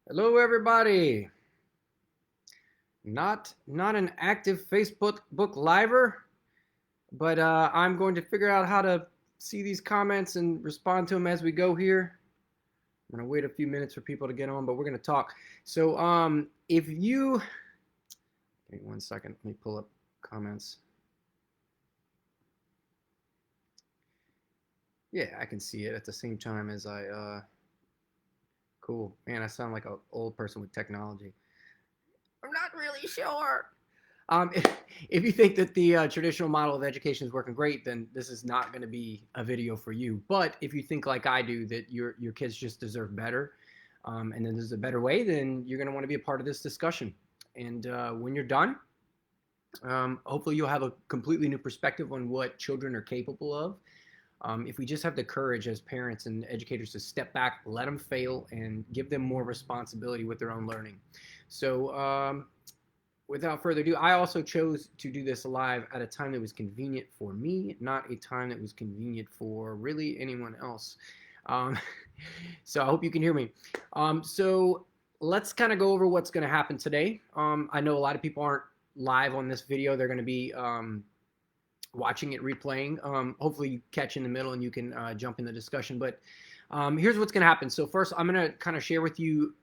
Hello, everybody. Not an active Facebook book liver, but I'm going to figure out how to see these comments and respond to them as we go here. I'm gonna wait a few minutes for people to get on, but we're gonna talk. So, if you give me 1 second, let me pull up comments. Yeah, I can see it at the same time as Cool, man. I sound like an old person with technology. I'm not really sure. If, if you think that the traditional model of education is working great, then this is not going to be a video for you. But if you think like I do, that your kids just deserve better, and then there's a better way, then you're going to want to be a part of this discussion. And when you're done, hopefully you'll have a completely new perspective on what children are capable of. If we just have the courage as parents and educators to step back, let them fail, and give them more responsibility with their own learning. So without further ado, I also chose to do this live at a time that was convenient for me, not a time that was convenient for really anyone else. Um, so I hope you can hear me. So let's kind of go over what's going to happen today. I know a lot of people aren't live on this video. They're going to be watching it replaying. Hopefully you catch in the middle and you can jump in the discussion. But here's what's going to happen. So first, I'm going to kind of share with you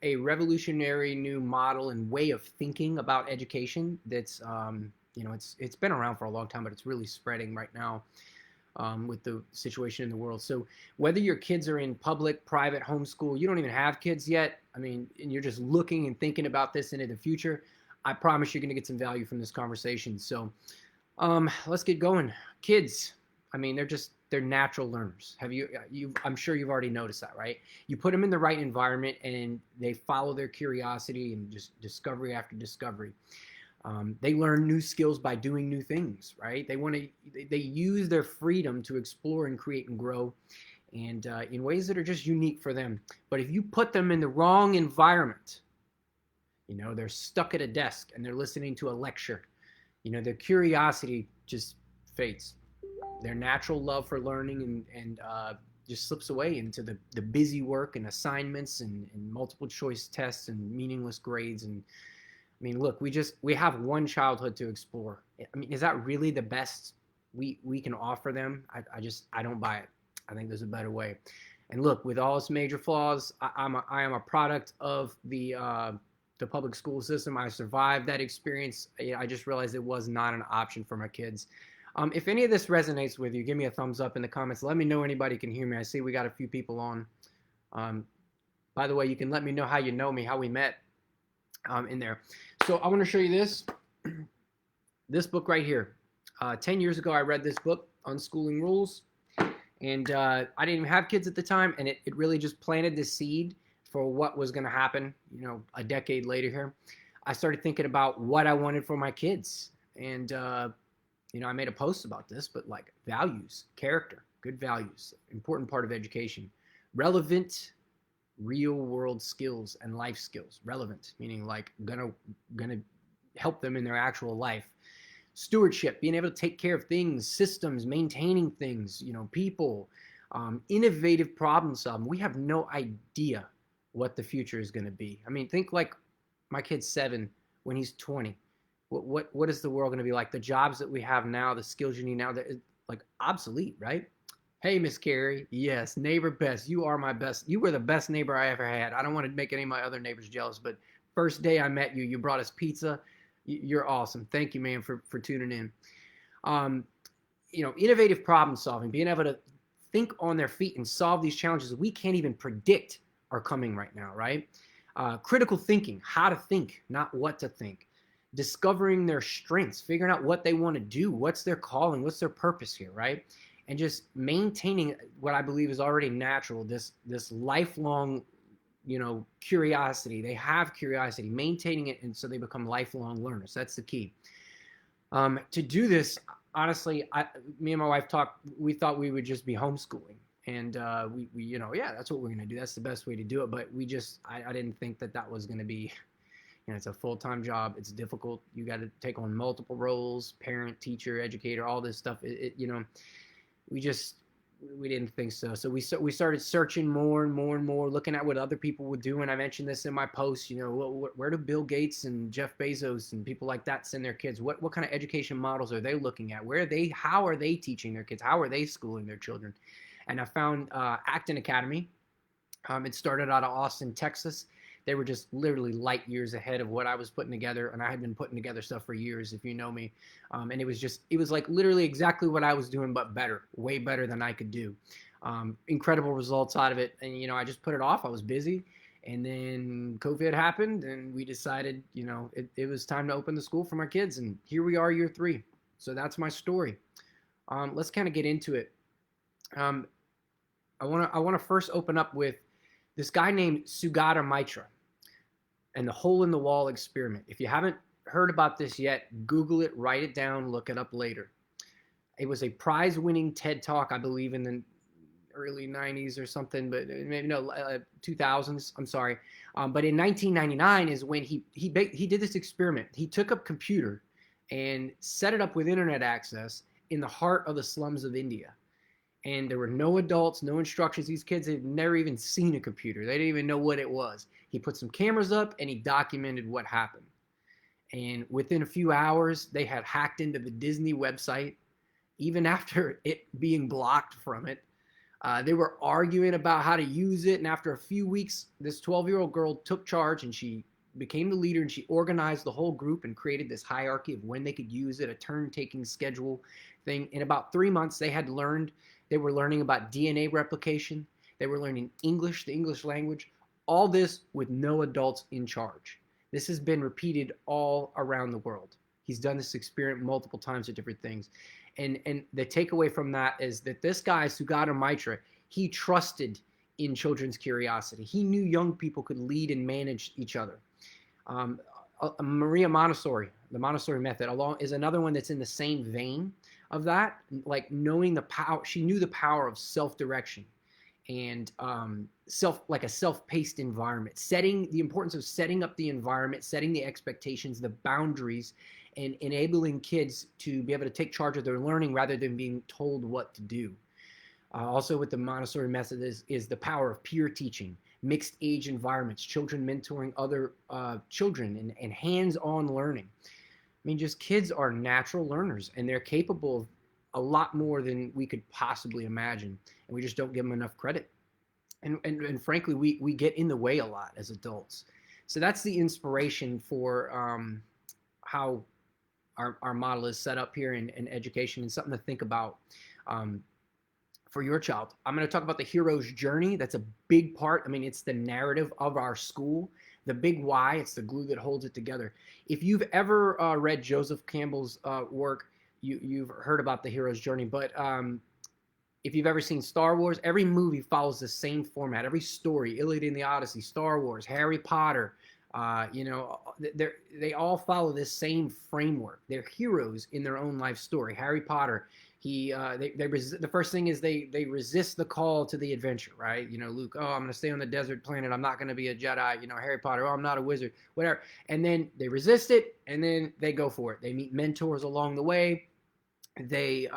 a revolutionary new model and way of thinking about education. That's it's been around for a long time, but it's really spreading right now with the situation in the world. So whether your kids are in public, private, homeschool, you don't even have kids yet. I mean, and you're just looking and thinking about this into the future. I promise you're going to get some value from this conversation. So let's get going. Kids, I mean, they're natural learners. I'm sure you've already noticed that, right? You put them in the right environment and they follow their curiosity and just discovery after discovery. They learn new skills by doing new things, right? They use their freedom to explore and create and grow, and in ways that are just unique for them. But if you put them in the wrong environment, they're stuck at a desk and they're listening to a lecture, their curiosity just fades. Their natural love for learning and just slips away into the busy work and assignments and multiple choice tests and meaningless grades. And I mean, look, we have one childhood to explore. I mean, is that really the best we can offer them? I don't buy it. I think there's a better way. And look, with all its major flaws, I am a product of the public school system. I survived that experience. I just realized it was not an option for my kids. If any of this resonates with you, give me a thumbs up in the comments. Let me know anybody can hear me. I see we got a few people on. By the way, you can let me know how you know me, how we met in there. So I want to show you this book right here. 10 years ago, I read this book, Unschooling Rules. And I didn't even have kids at the time, and it really just planted the seed for what was going to happen, a decade later here. I started thinking about what I wanted for my kids. And, I made a post about this, but like values, character, good values, important part of education. Relevant, real world skills and life skills. Relevant, meaning like gonna help them in their actual life. Stewardship, being able to take care of things, systems, maintaining things, people, innovative problem solving. We have no idea what the future is going to be. I mean, think like my kid's 7 when he's 20. What is the world going to be like? The jobs that we have now, the skills you need now, that is like obsolete, right? Hey, Miss Carrie. Yes, neighbor best. You are my best. You were the best neighbor I ever had. I don't want to make any of my other neighbors jealous, but first day I met you, you brought us pizza. You're awesome. Thank you, man, for tuning in. Innovative problem solving, being able to think on their feet and solve these challenges we can't even predict are coming right now, right? Critical thinking, how to think, not what to think. Discovering their strengths, figuring out what they want to do, what's their calling, what's their purpose here, right? And just maintaining what I believe is already natural, this lifelong, curiosity. They have curiosity, maintaining it, and so they become lifelong learners. That's the key. To do this, honestly, me and my wife we thought we would just be homeschooling. And that's what we're going to do. That's the best way to do it. But I didn't think that was going to be, it's a full-time job. It's difficult. You got to take on multiple roles, parent, teacher, educator, all this stuff. we didn't think so. So we started searching more and more and more, looking at what other people were doing. I mentioned this in my post. You know, where do Bill Gates and Jeff Bezos and people like that send their kids? What kind of education models are they looking at? Where are they? How are they teaching their kids? How are they schooling their children? And I found Acton Academy. It started out of Austin, Texas. They were just literally light years ahead of what I was putting together, and I had been putting together stuff for years, if you know me. And it was like literally exactly what I was doing, but better, way better than I could do. Incredible results out of it, and you know, I just put it off. I was busy, and then COVID happened, and we decided, you know, it was time to open the school for my kids, and here we are, year 3. So that's my story. Let's kind of get into it. I want to first open up with this guy named Sugata Mitra and the hole in the wall experiment. If you haven't heard about this yet, Google it, write it down, look it up later. It was a prize-winning TED Talk, I believe, in the early 90s or something, but maybe no, 2000s. I'm sorry. But in 1999 is when he did this experiment. He took a computer and set it up with internet access in the heart of the slums of India. And there were no adults, no instructions. These kids had never even seen a computer. They didn't even know what it was. He put some cameras up and he documented what happened. And within a few hours, they had hacked into the Disney website, even after it being blocked from it. They were arguing about how to use it. And after a few weeks, this 12-year-old girl took charge and she became the leader, and she organized the whole group and created this hierarchy of when they could use it, a turn-taking schedule thing. In about 3 months, they were learning about DNA replication. They were learning English, the English language, all this with no adults in charge. This has been repeated all around the world. He's done this experiment multiple times with different things. And the takeaway from that is that this guy, Sugata Mitra, he trusted in children's curiosity. He knew young people could lead and manage each other. Maria Montessori, the Montessori method, is another one that's in the same vein of that, like knowing the power. She knew the power of self-direction and like a self-paced environment, the importance of setting up the environment, setting the expectations, the boundaries, and enabling kids to be able to take charge of their learning rather than being told what to do. Also with the Montessori method is the power of peer teaching, mixed age environments, children mentoring other children, and hands-on learning. I mean, just kids are natural learners, and they're capable of a lot more than we could possibly imagine, and we just don't give them enough credit. And frankly, we get in the way a lot as adults. So that's the inspiration for how our model is set up here in education, and something to think about for your child. I'm going to talk about the hero's journey. That's a big part. I mean, it's the narrative of our school. The big why, it's the glue that holds it together. If you've ever read Joseph Campbell's work, you've heard about the hero's journey. But if you've ever seen Star Wars, every movie follows the same format. Every story, Iliad and the Odyssey, Star Wars, Harry Potter, they all follow this same framework. They're heroes in their own life story. Harry Potter, the first thing is they resist the call to the adventure, right? You know, Luke, oh, I'm going to stay on the desert planet. I'm not going to be a Jedi. You know, Harry Potter, oh, I'm not a wizard, whatever. And then they resist it, and then they go for it. They meet mentors along the way. They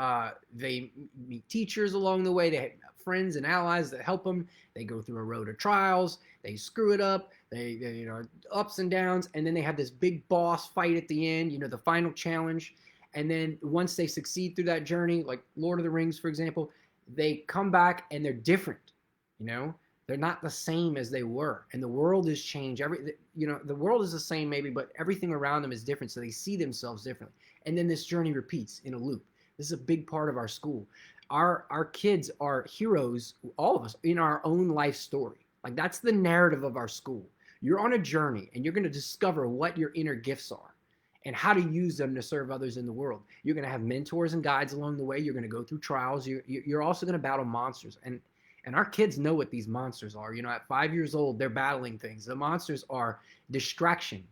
meet teachers along the way. They have friends and allies that help them. They go through a road of trials. They screw it up. They ups and downs, and then they have this big boss fight at the end. You know, the final challenge. And then once they succeed through that journey, like Lord of the Rings, for example, they come back and they're different. You know, they're not the same as they were. And the world has changed. The world is the same maybe, but everything around them is different. So they see themselves differently. And then this journey repeats in a loop. This is a big part of our school. Our kids are heroes, all of us, in our own life story. Like that's the narrative of our school. You're on a journey and you're going to discover what your inner gifts are and how to use them to serve others in the world. You're going to have mentors and guides along the way. You're going to go through trials. You're also going to battle monsters. And our kids know what these monsters are. You know, at 5 years old, they're battling things. The monsters are distraction.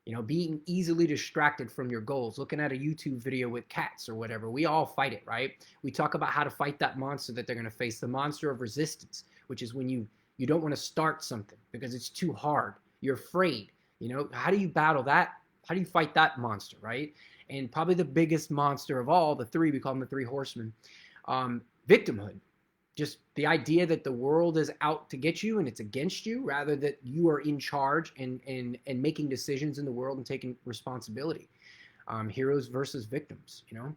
You know, being easily distracted from your goals, looking at a YouTube video with cats or whatever. We all fight it, right? We talk about how to fight that monster that they're going to face, the monster of resistance, which is when you don't want to start something because it's too hard. You're afraid. You know, how do you battle that? How do you fight that monster, right? And probably the biggest monster of all, the three, we call them the three horsemen, victimhood. just the idea that the world is out to get you and it's against you, rather that you are in charge and making decisions in the world and taking responsibility. Heroes versus victims, you know.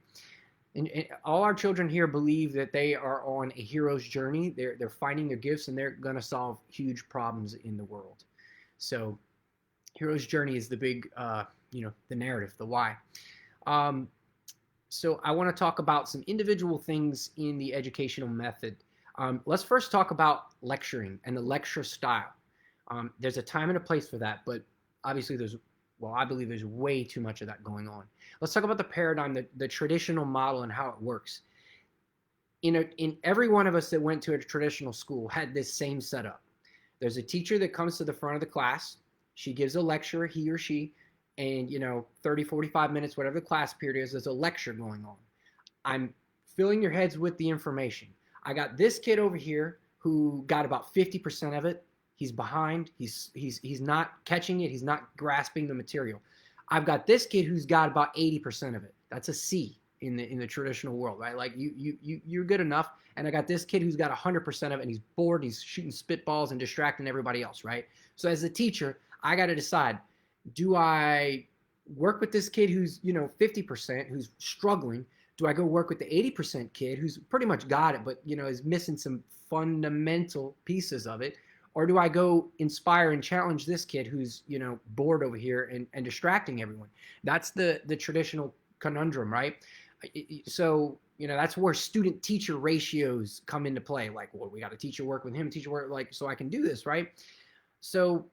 And all our children here believe that they are on a hero's journey. They're finding their gifts and they're going to solve huge problems in the world. So, hero's journey is the big, the narrative, the why. So I want to talk about some individual things in the educational method. Let's first talk about lecturing and the lecture style. There's a time and a place for that, but obviously I believe there's way too much of that going on. Let's talk about the paradigm, the traditional model and how it works. In every one of us that went to a traditional school had this same setup. There's a teacher that comes to the front of the class. She gives a lecture, he or she, and 30, 45 minutes, whatever the class period is, there's a lecture going on. I'm filling your heads with the information. I got this kid over here who got about 50% of it. He's behind. He's not catching it. He's not grasping the material. I've got this kid who's got about 80% of it. That's a C in the traditional world, right? Like you're good enough. And I got this kid who's got 100% of it, and he's bored. He's shooting spitballs and distracting everybody else, right? So as a teacher, I got to decide, do I work with this kid who's 50%, who's struggling? Do I go work with the 80% kid who's pretty much got it, but is missing some fundamental pieces of it? Or do I go inspire and challenge this kid who's bored over here and distracting everyone? That's the traditional conundrum, right? So that's where student teacher ratios come into play. Like, well, we got a teacher work with him, teacher work, like, so I can do this, right? So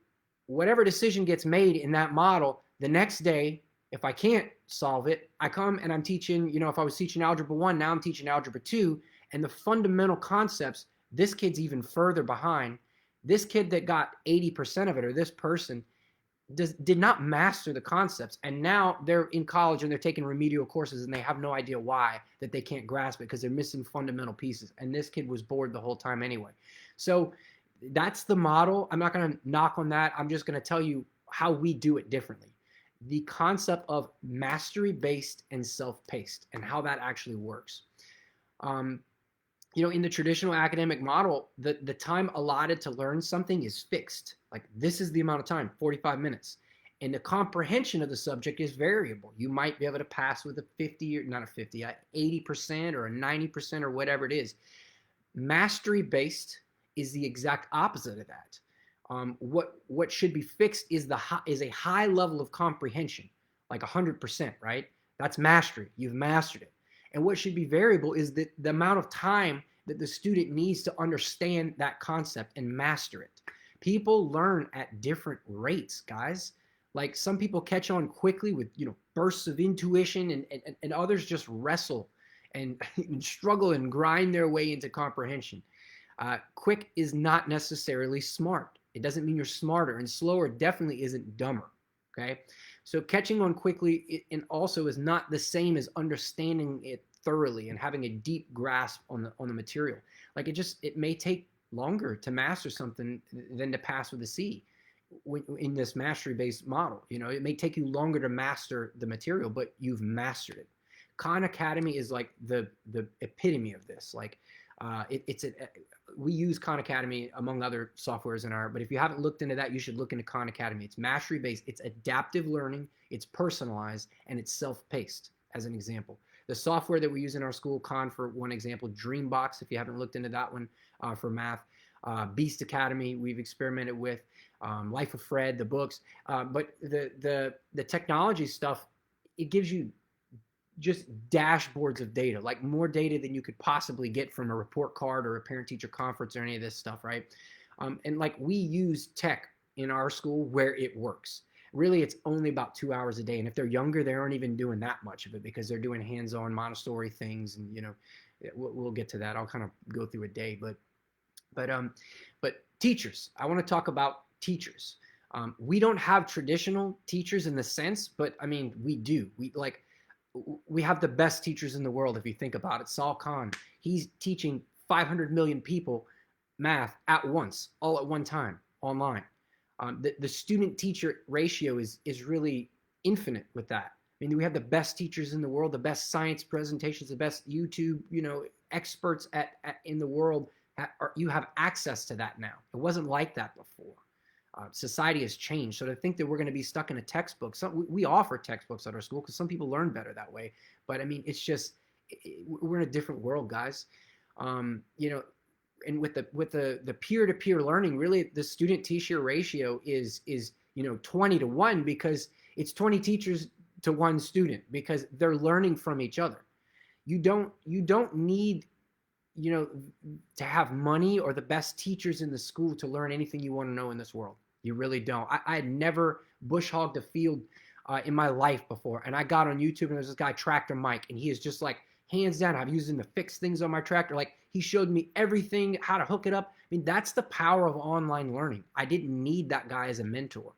whatever decision gets made in that model, the next day, if I can't solve it, I come and I'm teaching, if I was teaching Algebra 1, now I'm teaching Algebra 2, and the fundamental concepts, this kid's even further behind. This kid that got 80% of it, or this person, did not master the concepts, and now they're in college and they're taking remedial courses and they have no idea why, that they can't grasp it because they're missing fundamental pieces, and this kid was bored the whole time anyway. So that's the model. I'm not going to knock on that. I'm just going to tell you how we do it differently. The concept of mastery-based and self-paced and how that actually works. In the traditional academic model, the time allotted to learn something is fixed. Like, this is the amount of time, 45 minutes. And the comprehension of the subject is variable. You might be able to pass with a 50 or not a 50, 80% or a 90% or whatever it is. Mastery-based is the exact opposite of that. What should be fixed is a high level of comprehension, like 100%, right? That's mastery. You've mastered it. And what should be variable is the amount of time that the student needs to understand that concept and master it. People learn at different rates, guys. Like, some people catch on quickly with bursts of intuition, and others just wrestle and struggle and grind their way into comprehension. Quick is not necessarily smart. It doesn't mean you're smarter, and slower definitely isn't dumber. Okay, so catching on quickly and also is not the same as understanding it thoroughly and having a deep grasp on the material. Like, it may take longer to master something than to pass with a C in this mastery-based model. It may take you longer to master the material, but you've mastered it. Khan Academy is like the epitome of this. Like, we use Khan Academy among other softwares but if you haven't looked into that, you should look into Khan Academy. It's mastery based, it's adaptive learning, it's personalized, and it's self-paced, as an example. The software that we use in our school, Khan for one example, Dreambox, if you haven't looked into that one, for math, Beast Academy we've experimented with, Life of Fred, the books, but the technology stuff, it gives you just dashboards of data, like more data than you could possibly get from a report card or a parent-teacher conference or any of this stuff, right? And like, we use tech in our school where it works. Really, it's only about 2 hours a day, and if they're younger, they aren't even doing that much of it because they're doing hands-on Montessori things, and we'll get to that. I'll kind of go through a day, but teachers. I want to talk about teachers. We don't have traditional teachers in the sense, but I mean, we do. We have the best teachers in the world, if you think about it. Saul Khan, he's teaching 500 million people math at once, all at one time, online. The student-teacher ratio is really infinite with that. I mean, we have the best teachers in the world, the best science presentations, the best YouTube, experts in the world, you have access to that now. It wasn't like that before. Society has changed. So to think that we're going to be stuck in a textbook, we offer textbooks at our school because some people learn better that way. But I mean, it's just, we're in a different world, guys. You know, and with the peer-to-peer learning, really the student teacher ratio is 20 to 1, because it's 20 teachers to 1 student, because they're learning from each other. You don't need to have money or the best teachers in the school to learn anything you want to know in this world. You really don't. I had never bush hogged a field in my life before, and I got on YouTube and there's this guy, Tractor Mike, and he is just like, hands down, I'm using to fix things on my tractor. Like, he showed me everything, how to hook it up. I mean, that's the power of online learning. I didn't need that guy as a mentor.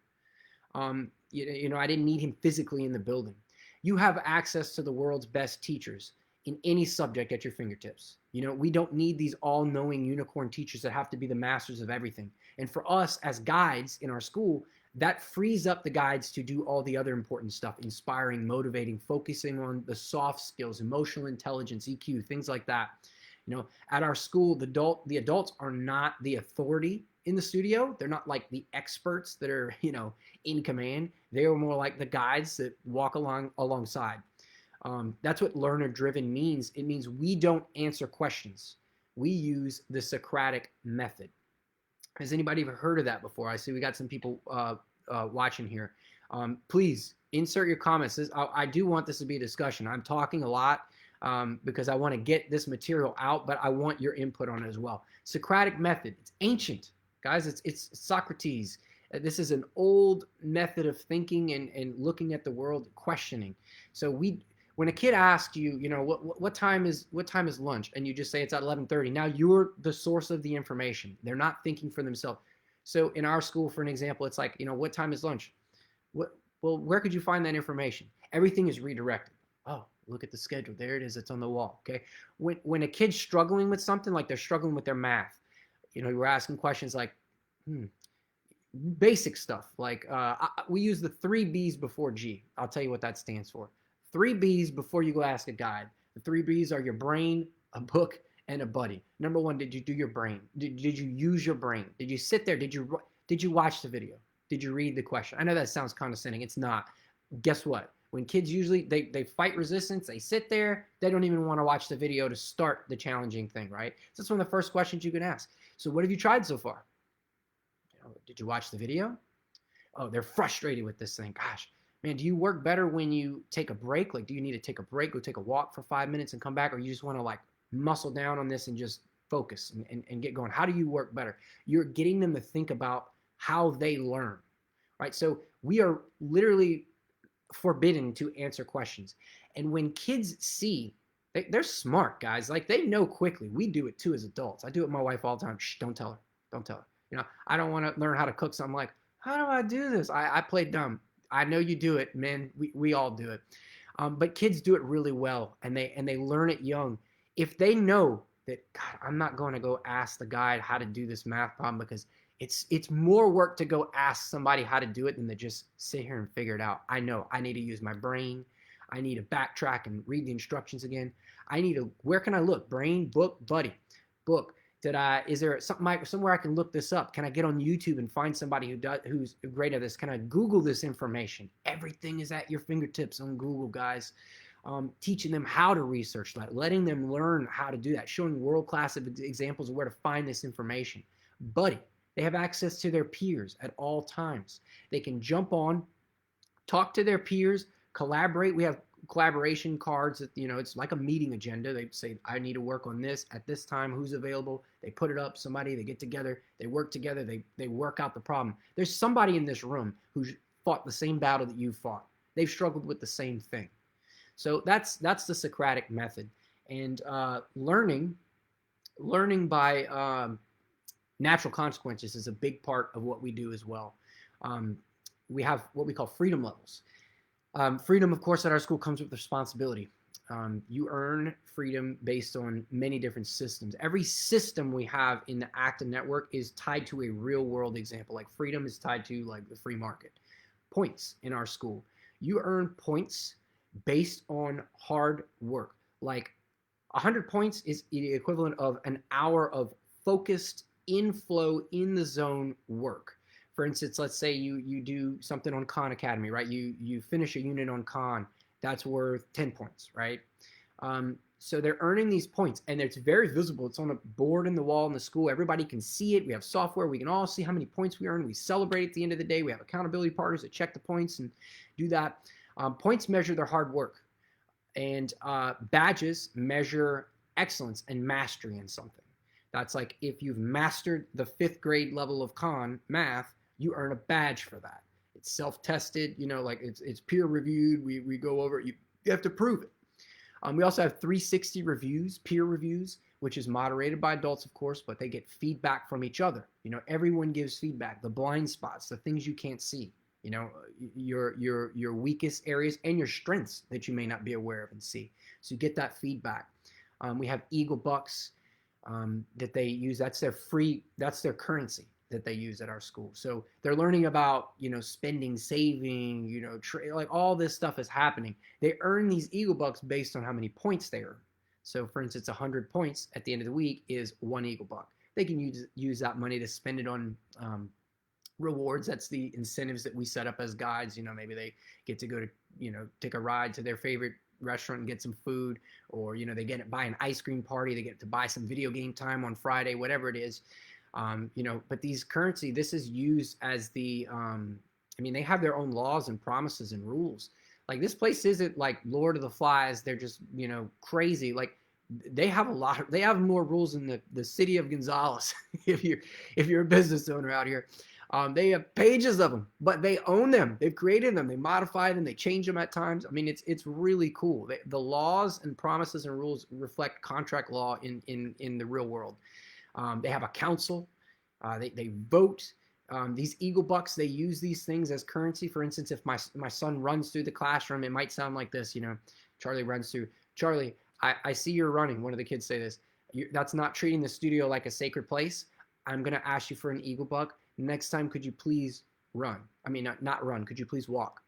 I didn't need him physically in the building. You have access to the world's best teachers in any subject at your fingertips. We don't need these all-knowing unicorn teachers that have to be the masters of everything. And for us as guides in our school, that frees up the guides to do all the other important stuff: inspiring, motivating, focusing on the soft skills, emotional intelligence, EQ, things like that. At our school, the adults are not the authority in the studio. They're not like the experts that are, in command. They are more like the guides that walk alongside. That's what learner-driven means. It means we don't answer questions. We use the Socratic method. Has anybody ever heard of that before? I see we got some people watching here. Please insert your comments. I do want this to be a discussion. I'm talking a lot because I want to get this material out, but I want your input on it as well. Socratic method. It's ancient, guys. It's Socrates. This is an old method of thinking and looking at the world, questioning. So when a kid asks you, what time is lunch, and you just say it's at 11:30, now you're the source of the information. They're not thinking for themselves. So in our school, for an example, it's like, what time is lunch? Well, where could you find that information? Everything is redirected. Oh, look at the schedule. There it is. It's on the wall. Okay. When a kid's struggling with something, like they're struggling with their math, we're asking questions like, basic stuff. Like we use the 3 B's before G. I'll tell you what that stands for. 3 B's before you go ask a guide. The 3 B's are your brain, a book, and a buddy. Number 1, did you do your brain? Did you use your brain? Did you sit there? Did you watch the video? Did you read the question? I know that sounds condescending. It's not. Guess what? When kids usually, they fight resistance, they sit there, they don't even want to watch the video to start the challenging thing, right? So that's one of the first questions you can ask. So what have you tried so far? Did you watch the video? Oh, they're frustrated with this thing. Gosh. Man, do you work better when you take a break? Like, do you need to take a break, go take a walk for 5 minutes and come back? Or you just want to like muscle down on this and just focus and get going? How do you work better? You're getting them to think about how they learn, right? So we are literally forbidden to answer questions. And when kids see, they're smart, guys. Like, they know quickly. We do it too as adults. I do it with my wife all the time. Shh, don't tell her. Don't tell her. I don't want to learn how to cook something. Like, how do I do this? I play dumb. I know you do it, man. We all do it. But kids do it really well, and they learn it young. If they know that, God, I'm not going to go ask the guide how to do this math problem, because it's more work to go ask somebody how to do it than to just sit here and figure it out. I know I need to use my brain. I need to backtrack and read the instructions again. Where can I look? Brain, book, buddy, book. Is there somewhere I can look this up? Can I get on YouTube and find somebody who's great at this? Can I Google this information? Everything is at your fingertips on Google, guys. Teaching them how to research that, letting them learn how to do that, showing world-class examples of where to find this information. Buddy, they have access to their peers at all times. They can jump on, talk to their peers, collaborate. We have collaboration cards that, it's like a meeting agenda. They say, I need to work on this at this time. Who's available? They put it up. They get together. They work together. They work out the problem. There's somebody in this room who's fought the same battle that you fought. They've struggled with the same thing. So that's the Socratic method. And learning by natural consequences is a big part of what we do as well. We have what we call freedom levels. Freedom, of course, at our school comes with responsibility. You earn freedom based on many different systems. Every system we have in the Acton network is tied to a real world example. Like, freedom is tied to like the free market. Points in our school. You earn points based on hard work. Like, 100 points is the equivalent of an hour of focused inflow in the zone work. For instance, let's say you do something on Khan Academy, right? You finish a unit on Khan, that's worth 10 points, right? So they're earning these points, and it's very visible. It's on a board in the wall in the school. Everybody can see it. We have software. We can all see how many points we earn. We celebrate at the end of the day. We have accountability partners that check the points and do that. Points measure their hard work, and badges measure excellence and mastery in something. That's like if you've mastered the 5th grade level of Khan math, you earn a badge for that. It's self-tested, like it's peer reviewed. We go over it. You have to prove it. We also have 360 reviews, peer reviews, which is moderated by adults, of course, but they get feedback from each other. Everyone gives feedback, the blind spots, the things you can't see, your weakest areas and your strengths that you may not be aware of and see. So you get that feedback. We have Eagle Bucks that they use. That's their currency that they use at our school. So they're learning about, spending, saving, like all this stuff is happening. They earn these Eagle Bucks based on how many points they earn. So for instance, 100 points at the end of the week is 1 Eagle Buck. They can use that money to spend it on rewards. That's the incentives that we set up as guides. Maybe they get to go to, take a ride to their favorite restaurant and get some food, or, they get to buy an ice cream party. They get to buy some video game time on Friday, whatever it is. But these currency, this is used as the, they have their own laws and promises and rules. Like this place isn't like Lord of the Flies. They're just, crazy. Like they have they have more rules than the city of Gonzales. if you're a business owner out here, they have pages of them, but they own them. They've created them. They modify them. They change them at times. It's really cool. The laws and promises and rules reflect contract law in the real world. They have a council. They vote. These Eagle Bucks, they use these things as currency. For instance, if my son runs through the classroom, it might sound like this. Charlie runs through. Charlie, I see you're running. One of the kids say this. That's not treating the studio like a sacred place. I'm going to ask you for an Eagle Buck. Next time, could you please run? Not run. Could you please walk?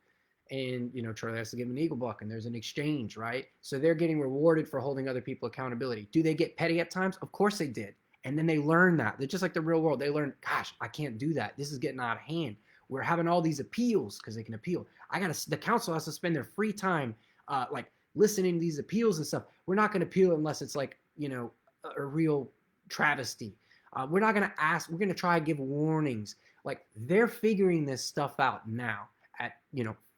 And, Charlie has to give him an Eagle Buck, and there's an exchange, right? So they're getting rewarded for holding other people accountability. Do they get petty at times? Of course they did. And then they learn that. They're just like the real world. They learn, gosh, I can't do that. This is getting out of hand. We're having all these appeals because they can appeal. The council has to spend their free time like listening to these appeals and stuff. We're not going to appeal unless it's like, a real travesty. We're not going to ask. We're going to try to give warnings. Like they're figuring this stuff out now at,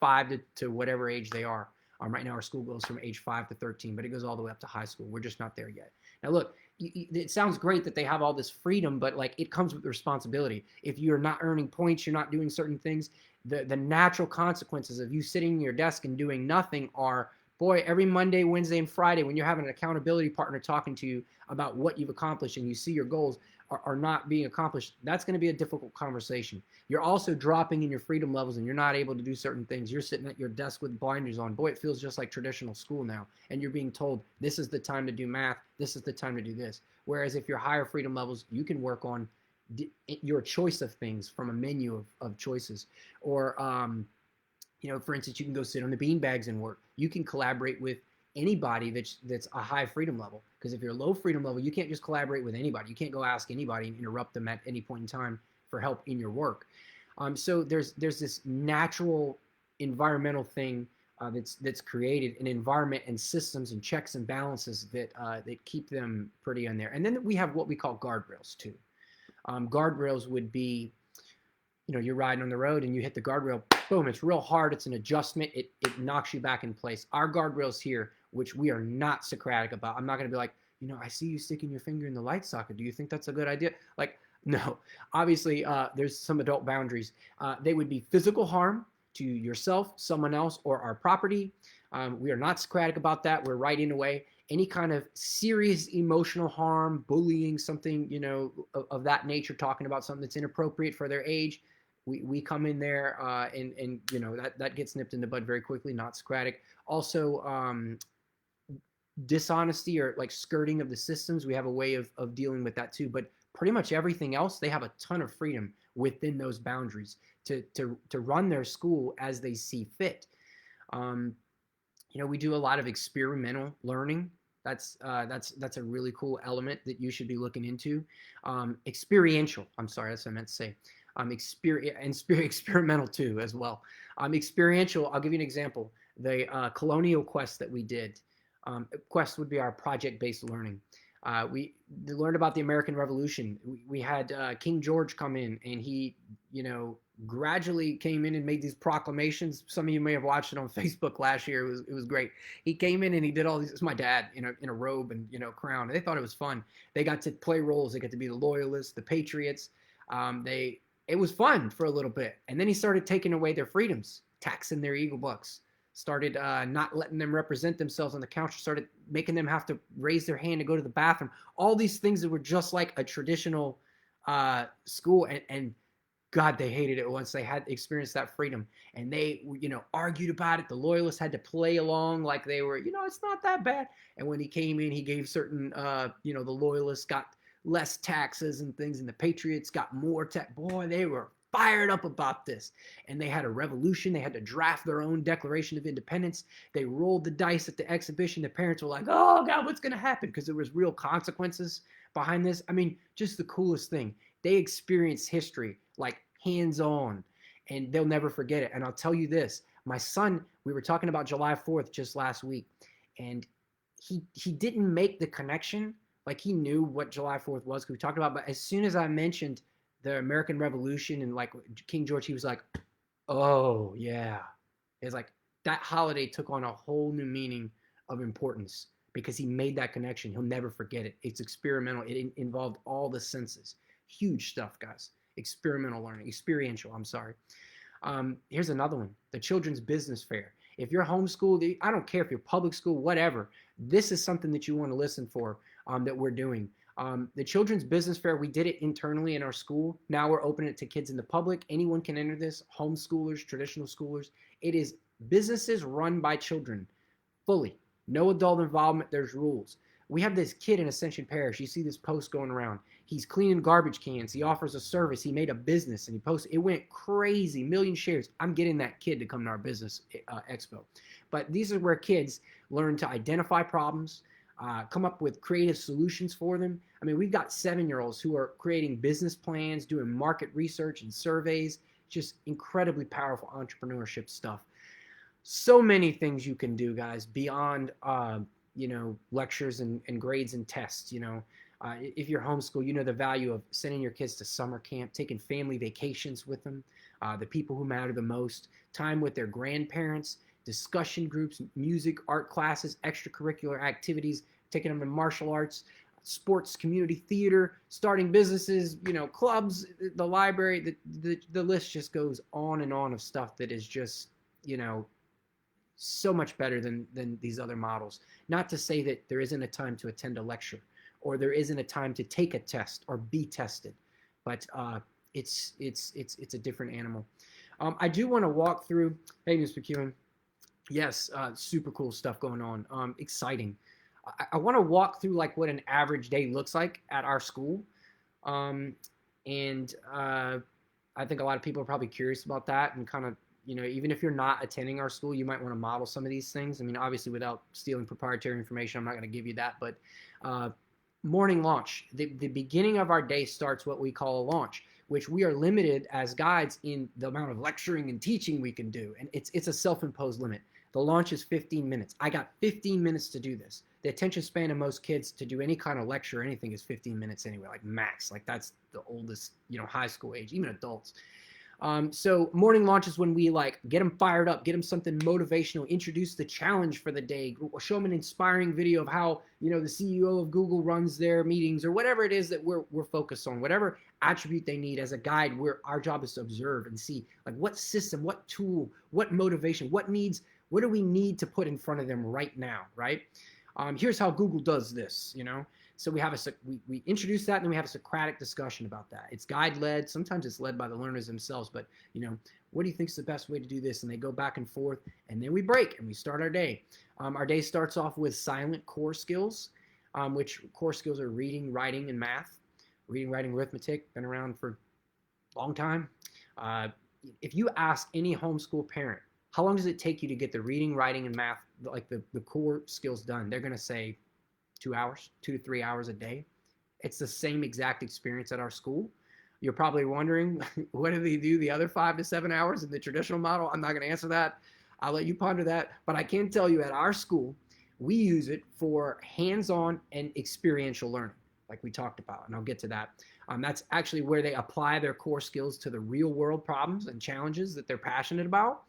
5 to whatever age they are. Right now our school goes from age 5 to 13, but it goes all the way up to high school. We're just not there yet. Now look, it sounds great that they have all this freedom, but like it comes with responsibility. If you're not earning points, you're not doing certain things, the natural consequences of you sitting in your desk and doing nothing are, boy, every Monday, Wednesday, and Friday when you're having an accountability partner talking to you about what you've accomplished and you see your goals are not being accomplished, that's going to be a difficult conversation. You're also dropping in your freedom levels and you're not able to do certain things. You're sitting at your desk with blinders on. Boy, it feels just like traditional school now. And you're being told, this is the time to do math. This is the time to do this. Whereas if you're higher freedom levels, you can work on your choice of things from a menu of choices. Or, for instance, you can go sit on the beanbags and work. You can collaborate with anybody that's a high freedom level. Because if you're a low freedom level, you can't just collaborate with anybody. You can't go ask anybody and interrupt them at any point in time for help in your work. So there's this natural environmental thing that's created, an environment and systems and checks and balances that keep them pretty on there. And then we have what we call guardrails too. Guardrails would be, you're riding on the road and you hit the guardrail, boom, it's real hard. It's an adjustment. It knocks you back in place. Our guardrails here, which we are not Socratic about. I'm not going to be like, I see you sticking your finger in the light socket. Do you think that's a good idea? Like, no. Obviously, there's some adult boundaries. They would be physical harm to yourself, someone else, or our property. We are not Socratic about that. We're right in a way. Any kind of serious emotional harm, bullying, something, of that nature, talking about something that's inappropriate for their age, we come in there and that gets nipped in the bud very quickly, not Socratic. Also, dishonesty or like skirting of the systems, we have a way of dealing with that too. But pretty much everything else, they have a ton of freedom within those boundaries to run their school as they see fit. We do a lot of experimental learning. That's a really cool element that you should be looking into. Experiential. I'm sorry, that's what I meant to say. Experimental too as well. Experiential. I'll give you an example. The colonial quest that we did. Quest would be our project-based learning. We learned about the American Revolution. We had King George come in, and he, gradually came in and made these proclamations. Some of you may have watched it on Facebook last year. It was great. He came in and he did all these. It's my dad in a robe and crown. And they thought it was fun. They got to play roles. They got to be the loyalists, the patriots. It was fun for a little bit, and then he started taking away their freedoms, taxing their eagle bucks. Started not letting them represent themselves on the council, started making them have to raise their hand to go to the bathroom. All these things that were just like a traditional school, and God, they hated it once they had experienced that freedom. And they, argued about it. The loyalists had to play along like they were, it's not that bad. And when he came in, he gave certain, the loyalists got less taxes and things, and the patriots got more tax. Boy, they were fired up about this. And they had a revolution. They had to draft their own Declaration of Independence. They rolled the dice at the exhibition. The parents were like, oh, God, what's going to happen? Because there was real consequences behind this. I mean, just the coolest thing. They experienced history like hands-on, and they'll never forget it. And I'll tell you this, my son, we were talking about July 4th just last week, and he didn't make the connection. Like, he knew what July 4th was because we talked about, but as soon as I mentioned the American Revolution and like King George, he was like, oh yeah. It's like that holiday took on a whole new meaning of importance because he made that connection. He'll never forget it. It's experimental. It involved all the senses. Huge stuff, guys. Experimental learning, experiential, I'm sorry. Here's another one, the Children's Business Fair. If you're homeschooled, I don't care if you're public school, whatever, this is something that you want to listen for, that we're doing. The Children's Business Fair, we did it internally in our school. Now we're opening it to kids in the public. Anyone can enter this, homeschoolers, traditional schoolers. It is businesses run by children, fully. No adult involvement, there's rules. We have this kid in Ascension Parish. You see this post going around. He's cleaning garbage cans. He offers a service. He made a business, and he posted. It went crazy, million shares. I'm getting that kid to come to our business expo. But these are where kids learn to identify problems, come up with creative solutions for them. I mean, we've got 7-year-olds who are creating business plans, doing market research and surveys. Just incredibly powerful entrepreneurship stuff. So many things you can do, guys, beyond lectures and grades and tests. If you're homeschool, the value of sending your kids to summer camp, taking family vacations with them, the people who matter the most, time with their grandparents, discussion groups, music, art classes, extracurricular activities, taking them to martial arts, sports, community theater, starting businesses, clubs, the library, the list just goes on and on of stuff that is just, so much better than these other models. Not to say that there isn't a time to attend a lecture or there isn't a time to take a test or be tested, but it's a different animal. I do want to walk through, hey, Ms. McEwen, yes, super cool stuff going on, exciting. I want to walk through like what an average day looks like at our school, and I think a lot of people are probably curious about that, and kind of, even if you're not attending our school, you might want to model some of these things. I mean, obviously, without stealing proprietary information, I'm not going to give you that. But morning launch, the beginning of our day starts what we call a launch, which we are limited as guides in the amount of lecturing and teaching we can do. And it's a self-imposed limit. The launch is 15 minutes. I got 15 minutes to do this. The attention span of most kids to do any kind of lecture or anything is 15 minutes anyway, like max. Like that's the oldest, high school age, even adults. So morning launch is when we like get them fired up, get them something motivational, introduce the challenge for the day, show them an inspiring video of how, the CEO of Google runs their meetings or whatever it is that we're focused on, whatever attribute they need as a guide, our job is to observe and see like what system, what tool, what motivation, what do we need to put in front of them right now, right? Here's how Google does this, So we have we introduce that, and then we have a Socratic discussion about that. It's guide-led. Sometimes it's led by the learners themselves, but, what do you think is the best way to do this? And they go back and forth, and then we break, and we start our day. Our day starts off with silent core skills, which core skills are reading, writing, and math. Reading, writing, arithmetic, been around for a long time. If you ask any homeschool parent, how long does it take you to get the reading, writing, and math, like the core skills done? They're going to say 2 hours, 2 to 3 hours a day. It's the same exact experience at our school. You're probably wondering, what do they do the other 5 to 7 hours in the traditional model? I'm not going to answer that. I'll let you ponder that. But I can tell you at our school, we use it for hands-on and experiential learning, like we talked about, and I'll get to that. That's actually where they apply their core skills to the real-world problems and challenges that they're passionate about.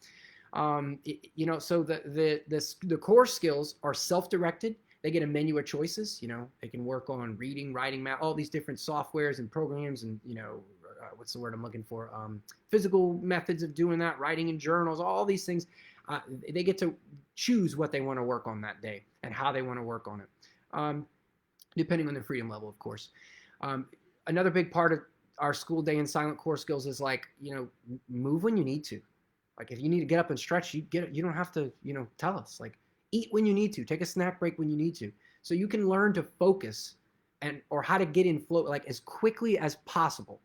So the core skills are self-directed. They get a menu of choices. They can work on reading, writing, math, all these different softwares and programs, and what's the word I'm looking for? Physical methods of doing that, writing in journals, all these things. They get to choose what they want to work on that day and how they want to work on it, depending on their freedom level, of course. Another big part of our school day in silent core skills is move when you need to. Like if you need to get up and stretch, you don't have to, tell us. Like eat when you need to, take a snack break when you need to. So you can learn to focus or how to get in flow like as quickly as possible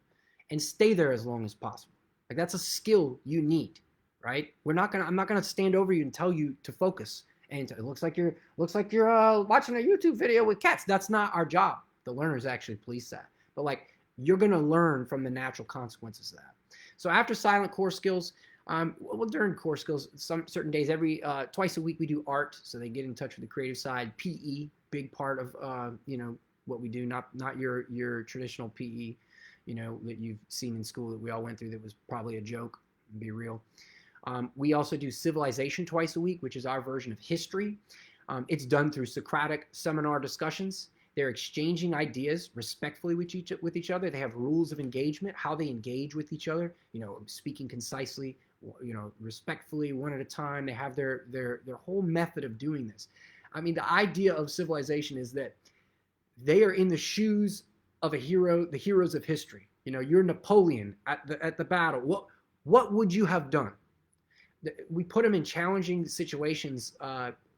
and stay there as long as possible. Like that's a skill you need, right? I'm not gonna stand over you and tell you to focus. And it looks like you're watching a YouTube video with cats. That's not our job. The learners actually police that. But you're gonna learn from the natural consequences of that. So after silent core skills, during core skills, some certain days, twice a week we do art, so they get in touch with the creative side. PE, big part of what we do, not your traditional PE, that you've seen in school that we all went through that was probably a joke, to be real. We also do civilization twice a week, which is our version of history. It's done through Socratic seminar discussions. They're exchanging ideas respectfully with each other. They have rules of engagement, how they engage with each other, speaking concisely, respectfully, one at a time. They have their whole method of doing this. I mean, the idea of civilization is that they are in the shoes of a hero, the heroes of history. You're Napoleon at the battle. What would you have done? We put them in challenging situations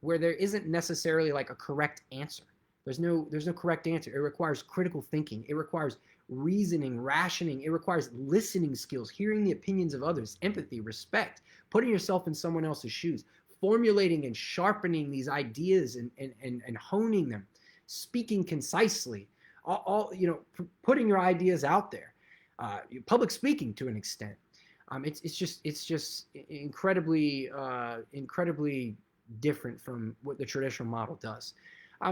where there isn't necessarily a correct answer. There's no correct answer. It requires critical thinking. It requires reasoning, rationing. It requires listening skills, hearing the opinions of others, empathy, respect, putting yourself in someone else's shoes, formulating and sharpening these ideas and honing them, speaking concisely, putting your ideas out there, public speaking to an extent. It's just incredibly different from what the traditional model does.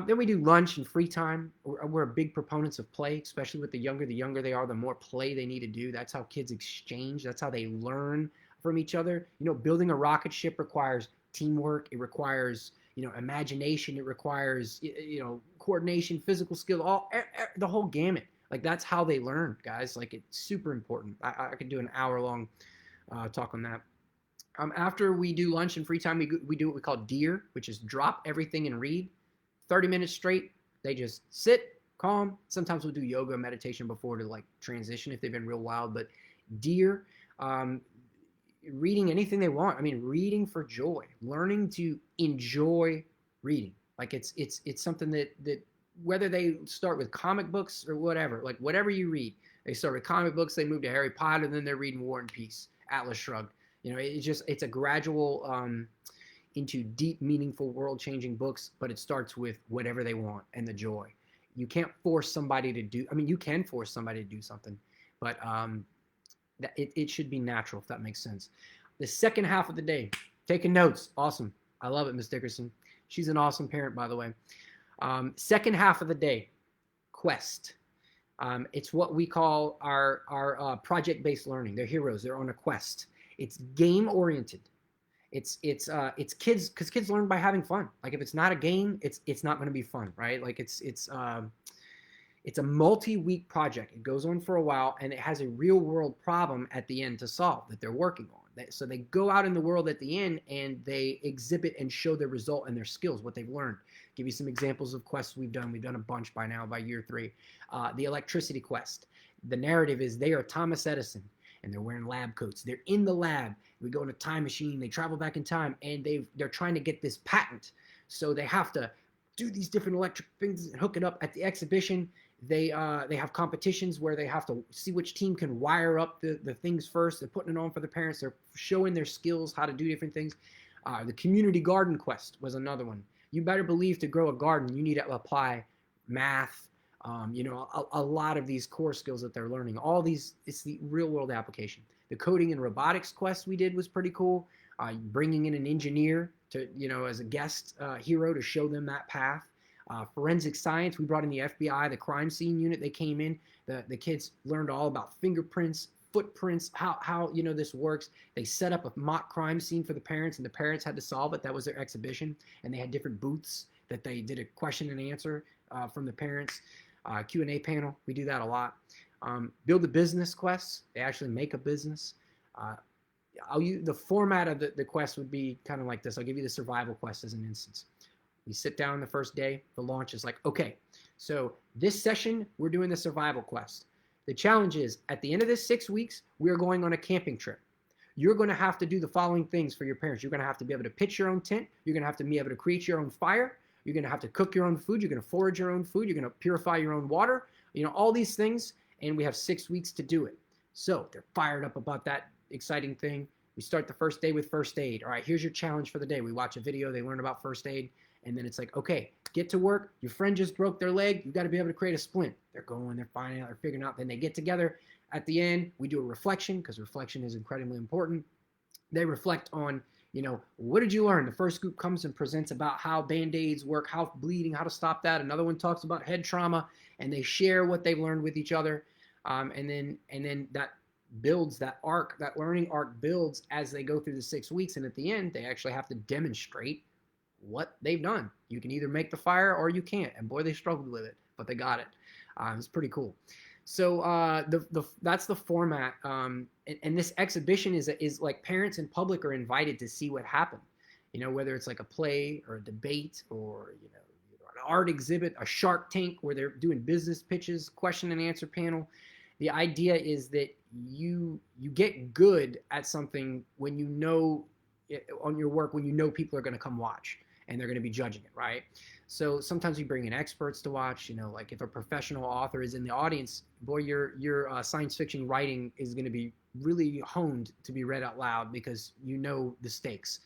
Then we do lunch and free time. We're big proponents of play, especially with the younger they are, the more play they need to do. That's how kids exchange. That's how they learn from each other. Building a rocket ship requires teamwork. It requires, imagination. It requires, coordination, physical skill, the whole gamut. That's how they learn, guys. It's super important. I could do an hour-long talk on that. After we do lunch and free time, we do what we call DEAR, which is drop everything and read. 30 minutes straight. They just sit, calm. Sometimes we'll do yoga, meditation before to transition if they've been real wild. But DEAR, reading anything they want. I mean, reading for joy, learning to enjoy reading. It's something that whether they start with comic books or whatever, whatever you read, they start with comic books, they move to Harry Potter, then they're reading War and Peace, Atlas Shrugged. It's a gradual into deep, meaningful, world-changing books, but it starts with whatever they want and the joy. You can't force somebody to do. I mean, you can force somebody to do something, but it should be natural, if that makes sense. The second half of the day, taking notes, awesome. I love it, Miss Dickerson. She's an awesome parent, by the way. Second half of the day, quest. It's what we call our project-based learning. They're heroes. They're on a quest. It's game-oriented. It's kids, because kids learn by having fun. If it's not a game, it's not going to be fun, right? It's a multi-week project. It goes on for a while, and it has a real-world problem at the end to solve that they're working on. So they go out in the world at the end, and they exhibit and show their result and their skills, what they've learned. Give you some examples of quests we've done. We've done a bunch by now, by year 3. The electricity quest. The narrative is they are Thomas Edison, and they're wearing lab coats. They're in the lab. We go in a time machine. They travel back in time, and they're trying to get this patent. So they have to do these different electric things and hook it up at the exhibition. They have competitions where they have to see which team can wire up the things first. They're putting it on for the parents. They're showing their skills, how to do different things. The community garden quest was another one. you better believe to grow a garden, you need to apply math, a lot of these core skills that they're learning. All these, it's the real world application. The coding and robotics quest we did was pretty cool. Bringing in an engineer to, as a guest hero to show them that path. Forensic science, we brought in the FBI, the crime scene unit. They came in. The kids learned all about fingerprints, footprints, how this works. They set up a mock crime scene for the parents, and the parents had to solve it. That was their exhibition, and they had different booths that they did a question and answer from the parents. Q&A panel, we do that a lot. Build a business quest. They actually make a business. The format of the quest would be kind of like this. I'll give you the survival quest as an instance. We sit down the first day. The launch is like, okay, so this session, we're doing the survival quest. The challenge is, at the end of this 6 weeks, we are going on a camping trip. You're going to have to do the following things for your parents. You're going to have to be able to pitch your own tent. You're going to have to be able to create your own fire. You're going to have to cook your own food. You're going to forage your own food. You're going to purify your own water. All these things, and we have 6 weeks to do it. So they're fired up about that exciting thing. We start the first day with first aid. All right, here's your challenge for the day. We watch a video. They learn about first aid. And then it's like, okay, get to work. Your friend just broke their leg. You've got to be able to create a splint. They're going, they're finding out, they're figuring out. Then they get together. At the end, we do a reflection, because reflection is incredibly important. They reflect on, what did you learn? The first group comes and presents about how Band-Aids work, how bleeding, how to stop that. Another one talks about head trauma, and they share what they've learned with each other. And then that builds that arc, that learning arc builds as they go through the 6 weeks. And at the end, they actually have to demonstrate what they've done. You can either make the fire or you can't. And boy, they struggled with it, but they got it. It's pretty cool. So that's the format. And this exhibition is like parents and public are invited to see what happened. Whether it's like a play or a debate or an art exhibit, a Shark Tank where they're doing business pitches, question and answer panel. The idea is that you get good at something when on your work, when people are going to come watch and they're going to be judging it, right? So sometimes you bring in experts to watch, like if a professional author is in the audience, boy, your science fiction writing is going to be really honed to be read out loud because the stakes.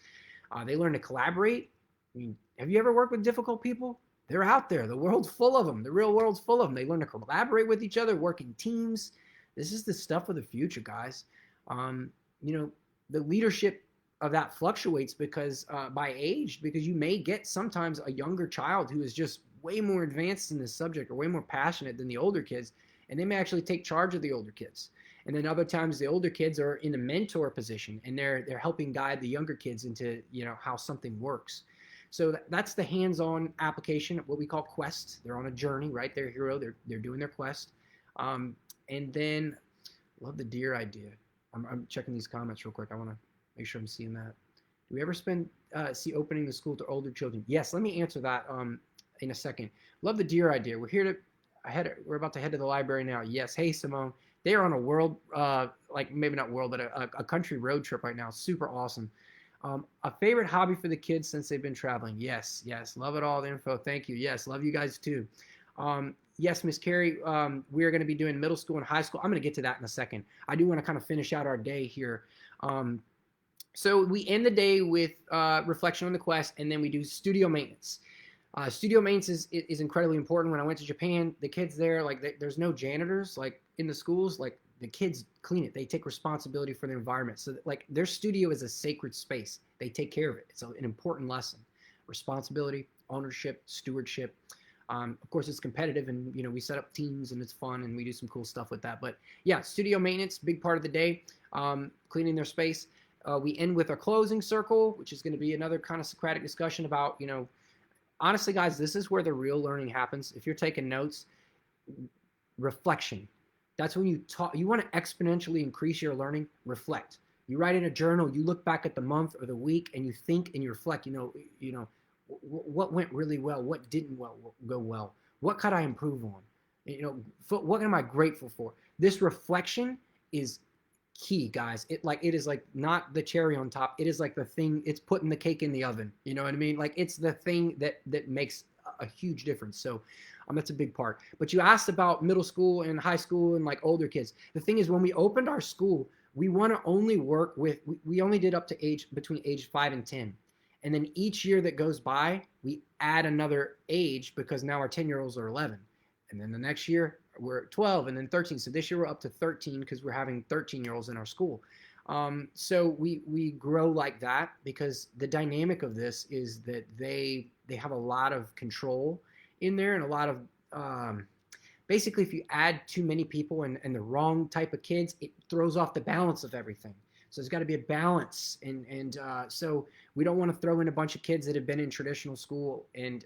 They learn to collaborate. I mean, have you ever worked with difficult people? They're out there. The world's full of them. The real world's full of them. They learn to collaborate with each other, work in teams. This is the stuff of the future, guys. The leadership of that fluctuates because by age, because you may get sometimes a younger child who is just way more advanced in this subject or way more passionate than the older kids, and they may actually take charge of the older kids. And then other times the older kids are in a mentor position and they're helping guide the younger kids into how something works. So that's the hands-on application of what we call quest. They're on a journey, right? They're a hero. They're doing their quest. And then love the deer idea. I'm checking these comments real quick. I want to make sure I'm seeing that. Do we ever see opening the school to older children? Yes, let me answer that in a second. Love the deer idea. We're about to head to the library now. Yes. Hey, Simone. They are on a world, maybe not world, but a country road trip right now. Super awesome. A favorite hobby for the kids since they've been traveling? Yes. Love it all, the info. Thank you. Yes, love you guys too. Yes, Miss Carrie, we are going to be doing middle school and high school. I'm going to get to that in a second. I do want to kind of finish out our day here. So we end the day with reflection on the quest, and then we do studio maintenance. Studio maintenance is incredibly important. When I went to Japan, the kids there, there's no janitors in the schools. The kids clean it. They take responsibility for the environment. So their studio is a sacred space. They take care of it. It's an important lesson. Responsibility, ownership, stewardship. Of course, it's competitive, and we set up teams, and it's fun, and we do some cool stuff with that. But yeah, studio maintenance, big part of the day. Cleaning their space. We end with our closing circle, which is going to be another kind of Socratic discussion about, honestly, guys, this is where the real learning happens. If you're taking notes, reflection. That's when you want to exponentially increase your learning. Reflect. You write in a journal. You look back at the month or the week, and you think and you reflect. What went really well. What didn't go well. What could I improve on? What am I grateful for? This reflection is key, guys. It is not the cherry on top. It is the thing. It's putting the cake in the oven. You know what I mean? It's the thing that makes a huge difference. So that's a big part. But you asked about middle school and high school and older kids. The thing is, when we opened our school, we want to only work with, we only did up to between age 5 and 10. And then each year that goes by, we add another age because now our 10-year-olds are 11. And then the next year we're 12 and then 13. So this year we're up to 13 because we're having 13-year-olds in our school. So we grow like that because the dynamic of this is that they have a lot of control in there and a lot of basically, if you add too many people and the wrong type of kids, it throws off the balance of everything. So there's got to be a balance, and so we don't want to throw in a bunch of kids that have been in traditional school and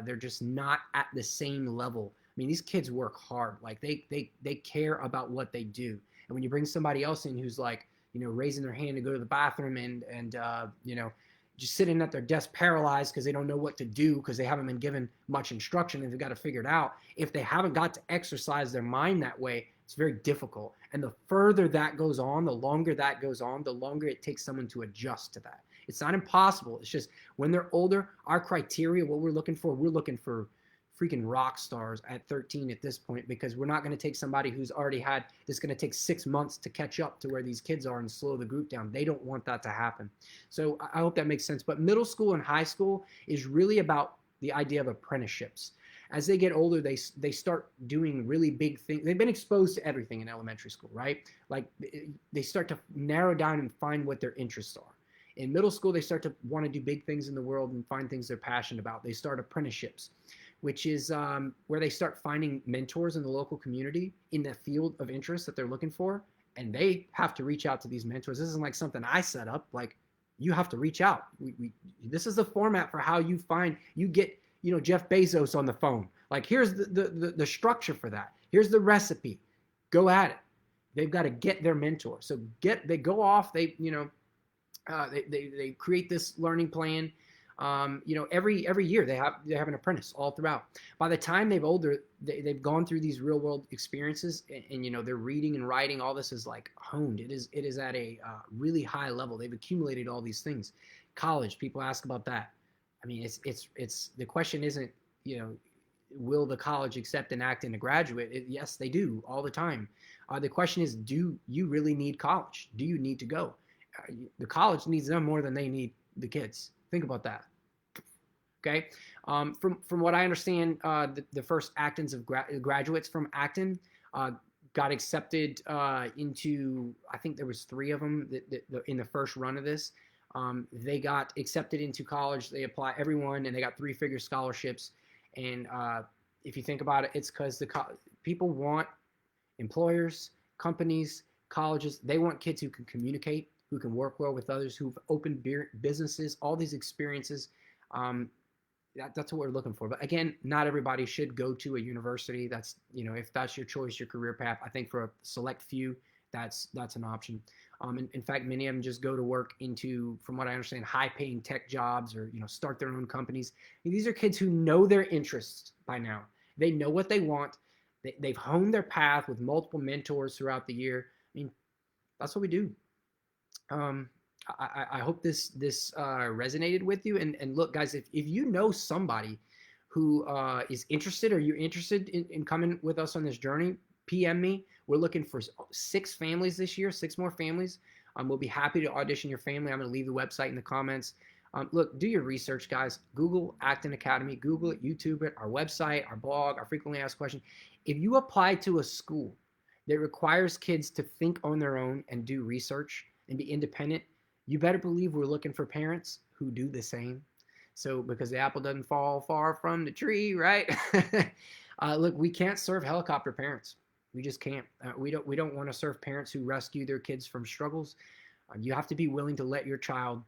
they're just not at the same level. I mean, these kids work hard, like they care about what they do. And when you bring somebody else in who's like, raising their hand to go to the bathroom and just sitting at their desk paralyzed because they don't know what to do because they haven't been given much instruction and they've got to figure it out. If they haven't got to exercise their mind that way, it's very difficult. And the further that goes on, the longer that goes on, the longer it takes someone to adjust to that. It's not impossible. It's just when they're older, our criteria, what we're looking for freaking rock stars at 13 at this point, because we're not going to take somebody who's already had, it's going to take 6 months to catch up to where these kids are and slow the group down. They don't want that to happen. So I hope that makes sense. But middle school and high school is really about the idea of apprenticeships. As they get older, they start doing really big things. They've been exposed to everything in elementary school, right? Like they start to narrow down and find what their interests are. In middle school, they start to want to do big things in the world and find things they're passionate about. They start apprenticeships, which is where they start finding mentors in the local community in the field of interest that they're looking for. And they have to reach out to these mentors. This isn't like something I set up. Like, you have to reach out. This is the format for how you get, Jeff Bezos on the phone. Like, here's the structure for that. Here's the recipe. Go at it. They've got to get their mentor. So they go off, they create this learning plan. Every year they have an apprentice all throughout. By the time they've gone through these real world experiences and they're reading and writing, all this is like honed. It is at a really high level. They've accumulated all these things. College, people ask about that. I mean, it's the question isn't, will the college accept an Acton a graduate? Yes, they do all the time. The question is, do you really need college? Do you need to go? The college needs them more than they need the kids. Think about that. Okay. From what I understand, the first Actons of graduates from Acton got accepted into, I think there was 3 of them in the first run of this. They got accepted into college. They apply everyone, and they got 3-figure scholarships. And if you think about it, it's because people want employers, companies, colleges. They want kids who can communicate, who can work well with others, who've opened businesses, all these experiences. That's what we're looking for. But again, not everybody should go to a university. That's, if that's your choice, your career path. I think for a select few, that's an option. In fact, many of them just go to work into, from what I understand, high-paying tech jobs or, start their own companies. And these are kids who know their interests by now. They know what they want. They've honed their path with multiple mentors throughout the year. I mean, that's what we do. I hope this resonated with you. And look, guys, if you know somebody who is interested, or you're interested in coming with us on this journey, PM me. We're looking for 6 families this year, 6 more families. We'll be happy to audition your family. I'm going to leave the website in the comments. Look, do your research, guys. Google Acton Academy. Google it, YouTube it, our website, our blog, our frequently asked questions. If you apply to a school that requires kids to think on their own and do research and be independent, you better believe we're looking for parents who do the same. So, because the apple doesn't fall far from the tree, right? Look, we can't serve helicopter parents. We just can't. We don't want to serve parents who rescue their kids from struggles. You have to be willing to let your child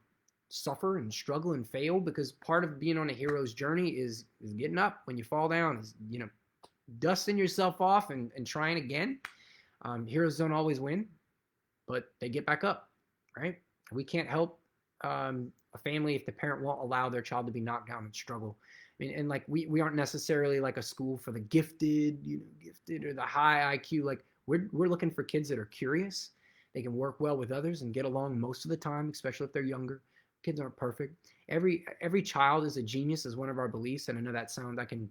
suffer and struggle and fail, because part of being on a hero's journey is getting up when you fall down, is dusting yourself off and trying again. Heroes don't always win, but they get back up, right? We can't help a family if the parent won't allow their child to be knocked down and struggle. I mean, and like we aren't necessarily like a school for the gifted, or the high IQ. Like we're looking for kids that are curious. They can work well with others and get along most of the time, especially if they're younger. Kids aren't perfect. Every child is a genius, is one of our beliefs. And I know that can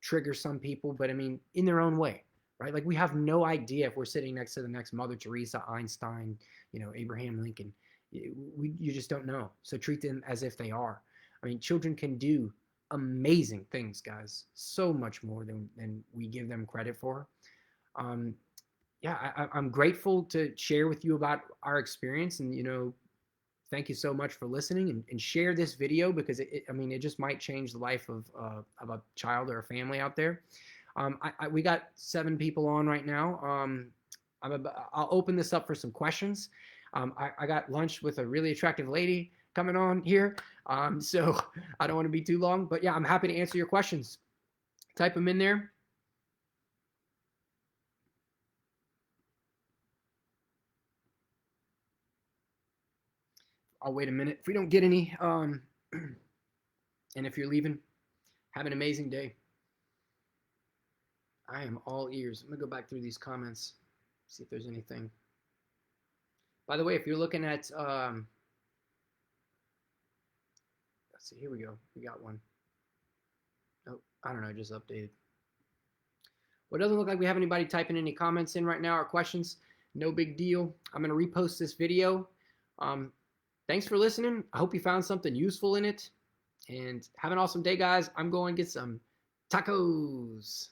trigger some people, but I mean, in their own way, right? Like we have no idea if we're sitting next to the next Mother Teresa, Einstein, Abraham Lincoln. You just don't know. So treat them as if they are. I mean, children can do amazing things, guys. So much more than we give them credit for. Um, yeah, I'm grateful to share with you about our experience, and thank you so much for listening, and share this video, because I mean, it just might change the life of a child or a family out there. We got 7 people on right now. I'll open this up for some questions. I got lunch with a really attractive lady coming on here, so I don't want to be too long. But yeah, I'm happy to answer your questions. Type them in there. I'll wait a minute. If we don't get any, and if you're leaving, have an amazing day. I am all ears. I'm gonna go back through these comments, see if there's anything. By the way, if you're looking at, let's see, here we go. We got one. Oh, I don't know, just updated. Well, it doesn't look like we have anybody typing any comments in right now or questions. No big deal. I'm gonna repost this video. Thanks for listening. I hope you found something useful in it. And have an awesome day, guys. I'm going to get some tacos.